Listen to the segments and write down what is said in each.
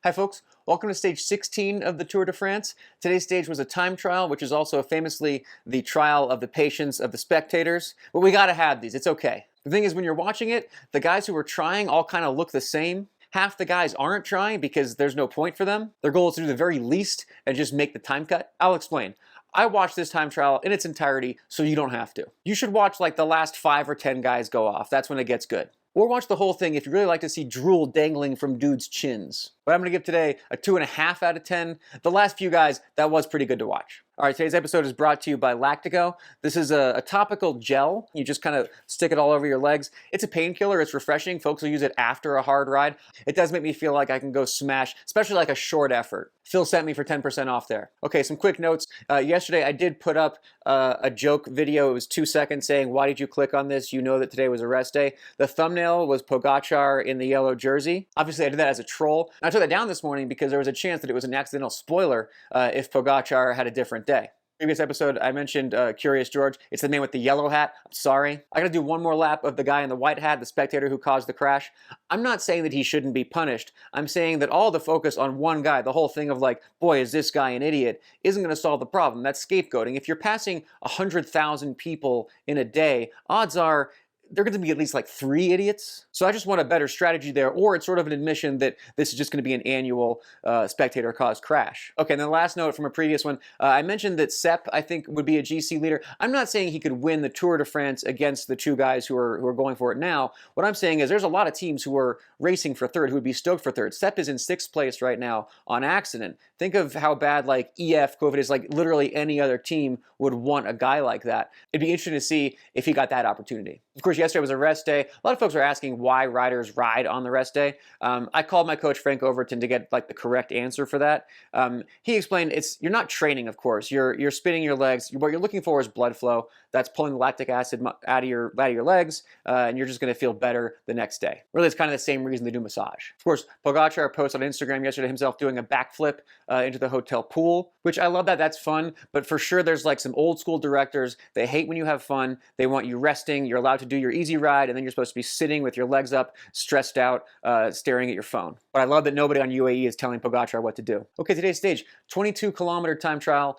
Hi folks, welcome to stage 16 of the Tour de France. Today's stage was a time trial, which is also famously the trial of the patience of the spectators. But we gotta have these, it's okay. The thing is, when you're watching it, the guys who are trying all kind of look the same. Half the guys aren't trying because there's no point for them. Their goal is to do the very least and just make the time cut. I'll explain. I watched this time trial in its entirety, so you don't have to. You should watch like the last 5 or 10 guys go off. That's when it gets good. Or watch the whole thing if you really like to see drool dangling from dudes' chins. But I'm going to give today a 2.5 out of 10. The last few guys, that was pretty good to watch. All right, today's episode is brought to you by Lactigo. This is a topical gel. You just kind of stick it all over your legs. It's a painkiller. It's refreshing. Folks will use it after a hard ride. It does make me feel like I can go smash, especially like a short effort. Phil sent me for 10% off there. Okay, some quick notes. Yesterday I did put up a joke video. It was 2 seconds saying, "Why did you click on this? You know that today was a rest day." The thumbnail was Pogacar in the yellow jersey. Obviously I did that as a troll. I took that down this morning because there was a chance that it was an accidental spoiler if Pogacar had a different day. Previous episode, I mentioned Curious George. It's the man with the yellow hat. I'm sorry. I gotta do one more lap of the guy in the white hat, the spectator who caused the crash. I'm not saying that he shouldn't be punished. I'm saying that all the focus on one guy, the whole thing of like, boy, is this guy an idiot, isn't gonna solve the problem. That's scapegoating. If you're passing 100,000 people in a day, odds are there are going to be at least like 3 idiots. So I just want a better strategy there, or it's sort of an admission that this is just going to be an annual spectator-caused crash. Okay, and then the last note from a previous one, I mentioned that Sepp, I think, would be a GC leader. I'm not saying he could win the Tour de France against the 2 guys who are going for it now. What I'm saying is there's a lot of teams who are racing for third, who would be stoked for third. Sepp is in 6th place right now on accident. Think of how bad like EF, COVID is, like literally any other team would want a guy like that. It'd be interesting to see if he got that opportunity. Of course, yesterday was a rest day. A lot of folks are asking why riders ride on the rest day. I called my coach Frank Overton to get like the correct answer for that. He explained you're not training, of course. You're spinning your legs. What you're looking for is blood flow. That's pulling the lactic acid out of your legs, and you're just going to feel better the next day. Really, it's kind of the same reason they do massage. Of course, Pogacar posted on Instagram yesterday himself doing a backflip into the hotel pool, which I love that. That's fun. But for sure, there's like some old school directors. They hate when you have fun. They want you resting. You're allowed to do your easy ride, and then you're supposed to be sitting with your legs up, stressed out, staring at your phone. But I love that nobody on UAE is telling Pogacar what to do. Okay, today's stage, 22-kilometer time trial.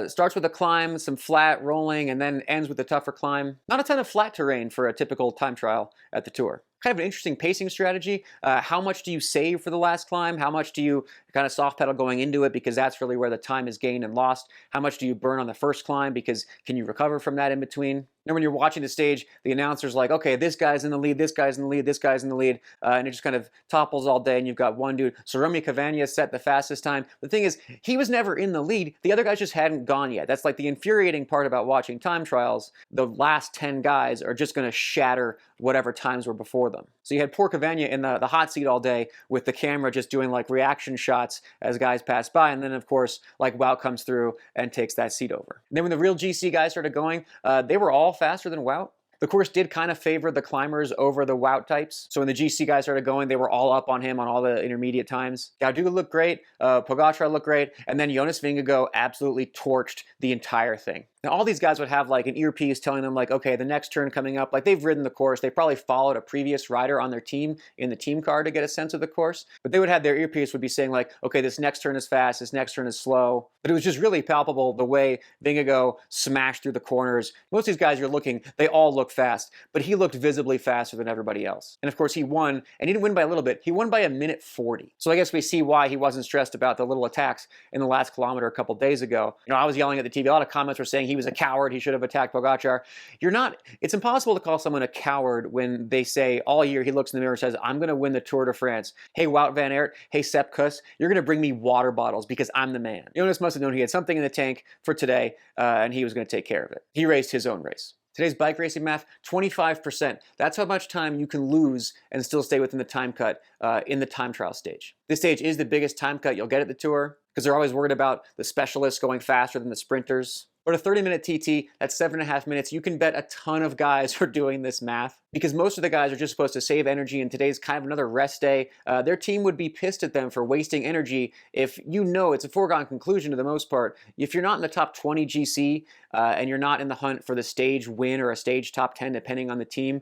Starts with a climb, some flat rolling, and then ends with a tougher climb. Not a ton of flat terrain for a typical time trial at the Tour. Kind of an interesting pacing strategy. How much do you save for the last climb? How much do you kind of soft pedal going into it, because that's really where the time is gained and lost? How much do you burn on the first climb, because can you recover from that in between? And when you're watching the stage, the announcer's like, okay, this guy's in the lead, this guy's in the lead, this guy's in the lead, and it just kind of topples all day, and you've got one dude. So Romy Cavagna set the fastest time. The thing is, he was never in the lead. The other guys just hadn't gone yet. That's like the infuriating part about watching time trials. The last 10 guys are just going to shatter whatever times were before them. So you had poor Cavagna in the hot seat all day with the camera just doing like reaction shots as guys pass by, and then of course like Wout comes through and takes that seat over. And then when the real GC guys started going, they were all faster than Wout. The course did kind of favor the climbers over the Wout types. So when the GC guys started going, they were all up on him on all the intermediate times. Gaudu looked great, Pogacar looked great, and then Jonas Vingegaard absolutely torched the entire thing. Now, all these guys would have like an earpiece telling them like, okay, the next turn coming up, like they've ridden the course. They probably followed a previous rider on their team in the team car to get a sense of the course. But they would have their earpiece would be saying like, okay, this next turn is fast, this next turn is slow. But it was just really palpable the way Vingegaard smashed through the corners. Most of these guys you're looking, they all look fast, but he looked visibly faster than everybody else. And of course he won, and he didn't win by a little bit. He won by 1:40. So I guess we see why he wasn't stressed about the little attacks in the last kilometer a couple days ago. You know, I was yelling at the TV. A lot of comments were saying he was a coward. He should have attacked Pogacar. You're not. It's impossible to call someone a coward when they say all year he looks in the mirror and says, I'm going to win the Tour de France. Hey, Wout van Aert. Hey, Sepp Kuss. You're going to bring me water bottles because I'm the man. Jonas must have known he had something in the tank for today, and he was going to take care of it. He raced his own race. Today's bike racing math, 25%. That's how much time you can lose and still stay within the time cut in the time trial stage. This stage is the biggest time cut you'll get at the Tour because they're always worried about the specialists going faster than the sprinters. But a 30-minute TT, that's 7.5 minutes. You can bet a ton of guys are doing this math because most of the guys are just supposed to save energy, and today's kind of another rest day. Their team would be pissed at them for wasting energy if you know it's a foregone conclusion to the most part. If you're not in the top 20 GC and you're not in the hunt for the stage win or a stage top 10, depending on the team,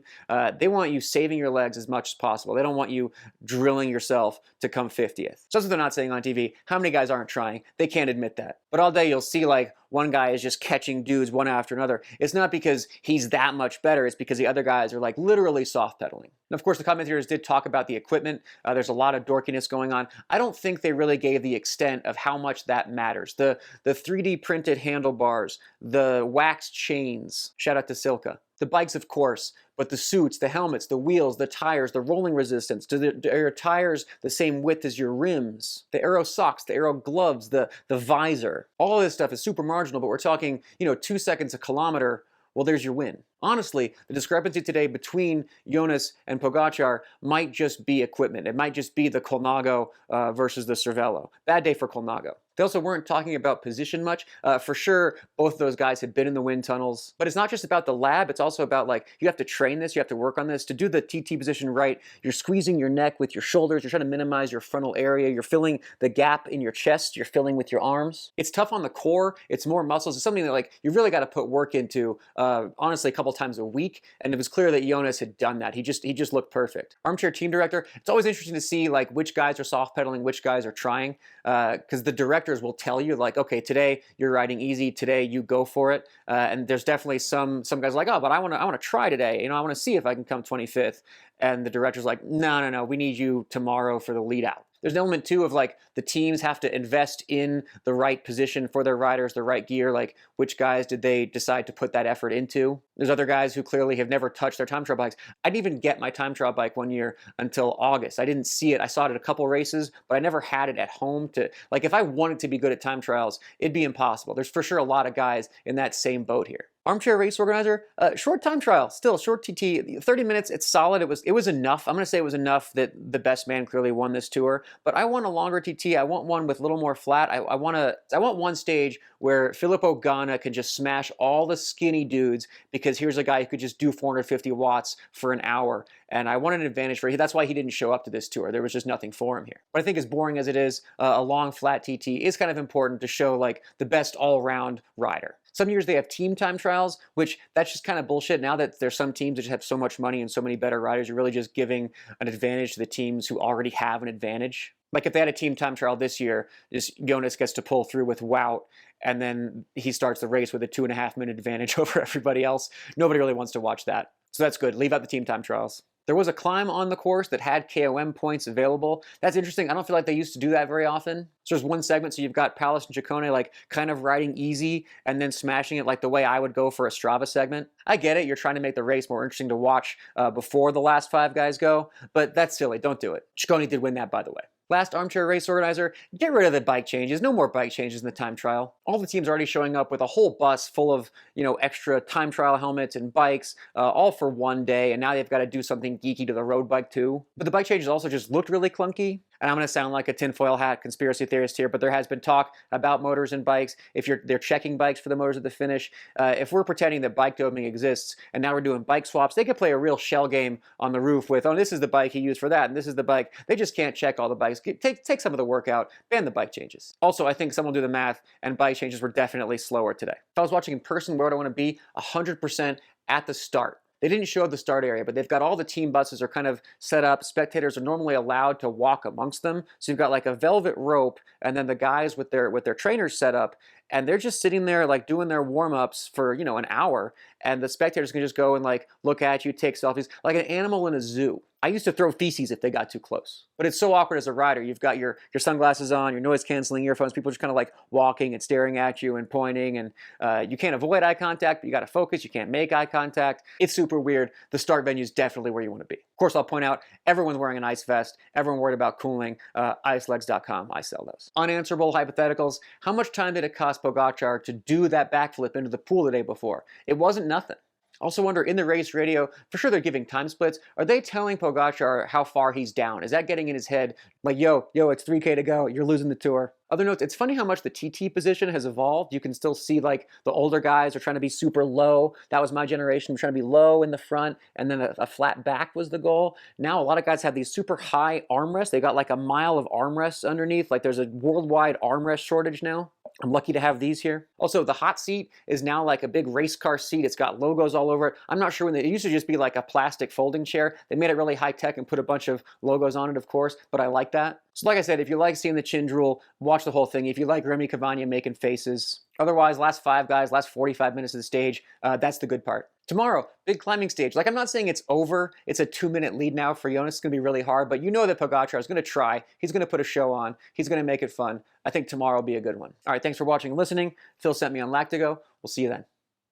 they want you saving your legs as much as possible. They don't want you drilling yourself to come 50th. So that's what they're not saying on TV. How many guys aren't trying? They can't admit that. But all day you'll see like one guy is just catching dudes one after another. It's not because he's that much better. It's because the other guys are like literally soft pedaling. And of course, the commentators did talk about the equipment. There's a lot of dorkiness going on. I don't think they really gave the extent of how much that matters. The 3D printed handlebars, the waxed chains, shout out to Silka. The bikes, of course, but the suits, the helmets, the wheels, the tires, the rolling resistance, are your tires the same width as your rims? The aero socks, the aero gloves, the visor. All of this stuff is super marginal, but we're talking, 2 seconds a kilometer. Well, there's your win. Honestly, the discrepancy today between Jonas and Pogacar might just be equipment. It might just be the Colnago versus the Cervelo. Bad day for Colnago. They also weren't talking about position much. For sure, both of those guys had been in the wind tunnels. But it's not just about the lab. It's also about you have to train this. You have to work on this. To do the TT position right, you're squeezing your neck with your shoulders. You're trying to minimize your frontal area. You're filling the gap in your chest. You're filling with your arms. It's tough on the core. It's more muscles. It's something that you really got to put work into, honestly, a couple times a week. And it was clear that Jonas had done that. He just looked perfect. Armchair team director, it's always interesting to see which guys are soft pedaling, which guys are trying, because the directors will tell you okay, today you're riding easy, today you go for it. And there's definitely some guys oh, but I want to try today. I want to see if I can come 25th. And the director's no, we need you tomorrow for the lead out. There's an element too of the teams have to invest in the right position for their riders, the right gear, which guys did they decide to put that effort into? There's other guys who clearly have never touched their time trial bikes. I didn't even get my time trial bike one year until August. I didn't see it. I saw it at a couple races, but I never had it at home to, if I wanted to be good at time trials, it'd be impossible. There's for sure a lot of guys in that same boat here. Armchair race organizer, short time trial, still short TT, 30 minutes, it's solid. It was enough. I'm gonna say it was enough that the best man clearly won this tour, but I want a longer TT. I want one with a little more flat. I want one stage where Filippo Ganna can just smash all the skinny dudes because here's a guy who could just do 450 watts for an hour. And I wanted an advantage for him. That's why he didn't show up to this tour. There was just nothing for him here. But I think as boring as it is, a long flat TT is kind of important to show the best all-round rider. Some years they have team time trials, which that's just kind of bullshit. Now that there's some teams that just have so much money and so many better riders, you're really just giving an advantage to the teams who already have an advantage. If they had a team time trial this year, Jonas gets to pull through with Wout, and then he starts the race with a 2.5 minute advantage over everybody else. Nobody really wants to watch that. So that's good. Leave out the team time trials. There was a climb on the course that had KOM points available. That's interesting. I don't feel like they used to do that very often. So there's one segment, so you've got Palace and Ciccone kind of riding easy and then smashing it the way I would go for a Strava segment. I get it. You're trying to make the race more interesting to watch before the last 5 guys go, but that's silly. Don't do it. Ciccone did win that, by the way. Last armchair race organizer, get rid of the bike changes. No more bike changes in the time trial. All the teams are already showing up with a whole bus full of, extra time trial helmets and bikes, all for one day, and now they've got to do something geeky to the road bike too. But the bike changes also just looked really clunky. And I'm going to sound like a tinfoil hat conspiracy theorist here, but there has been talk about motors and bikes. If they're checking bikes for the motors at the finish, if we're pretending that bike doping exists and now we're doing bike swaps, they could play a real shell game on the roof with, oh, this is the bike he used for that, and this is the bike. They just can't check all the bikes. Take some of the work out, ban the bike changes. Also, I think someone will do the math, and bike changes were definitely slower today. If I was watching in person, where would I want to be? 100% at the start. They didn't show the start area, but they've got all the team buses are kind of set up. Spectators are normally allowed to walk amongst them. So you've got a velvet rope, and then the guys with their trainers set up, and they're just sitting there doing their warm-ups for, an hour, and the spectators can just go and look at you, take selfies, like an animal in a zoo. I used to throw feces if they got too close. But it's so awkward as a rider. You've got your sunglasses on, your noise-canceling earphones, people just kind of walking and staring at you and pointing, and you can't avoid eye contact, but you got to focus, you can't make eye contact. It's super weird. The start venue is definitely where you want to be. Of course, I'll point out, everyone's wearing an ice vest, everyone worried about cooling, icelegs.com, I sell those. Unanswerable hypotheticals, how much time did it cost Pogacar to do that backflip into the pool the day before? It wasn't nothing. Also wonder, in the race radio, for sure they're giving time splits. Are they telling Pogacar how far he's down? Is that getting in his head? Yo, it's 3K to go, you're losing the tour? Other notes, it's funny how much the TT position has evolved. You can still see like the older guys are trying to be super low. That was my generation, trying to be low in the front, and then a flat back was the goal. Now a lot of guys have these super high armrests. They got like a mile of armrests underneath. Like there's a worldwide armrest shortage now. I'm lucky to have these here. Also, the hot seat is now like a big race car seat. It's got logos all over it. I'm not sure when it used to just be like a plastic folding chair. They made it really high tech and put a bunch of logos on it, of course, but I like that. So like I said, if you like seeing the chin drool, watch the whole thing. If you like Remy Cavagna making faces. Otherwise, last 5 guys, last 45 minutes of the stage, that's the good part. Tomorrow, big climbing stage. Like, I'm not saying it's over. It's a 2-minute lead now for Jonas. It's going to be really hard, but you know that Pogacar is going to try. He's going to put a show on. He's going to make it fun. I think tomorrow will be a good one. All right, thanks for watching and listening. Phil sent me on Lactigo. We'll see you then.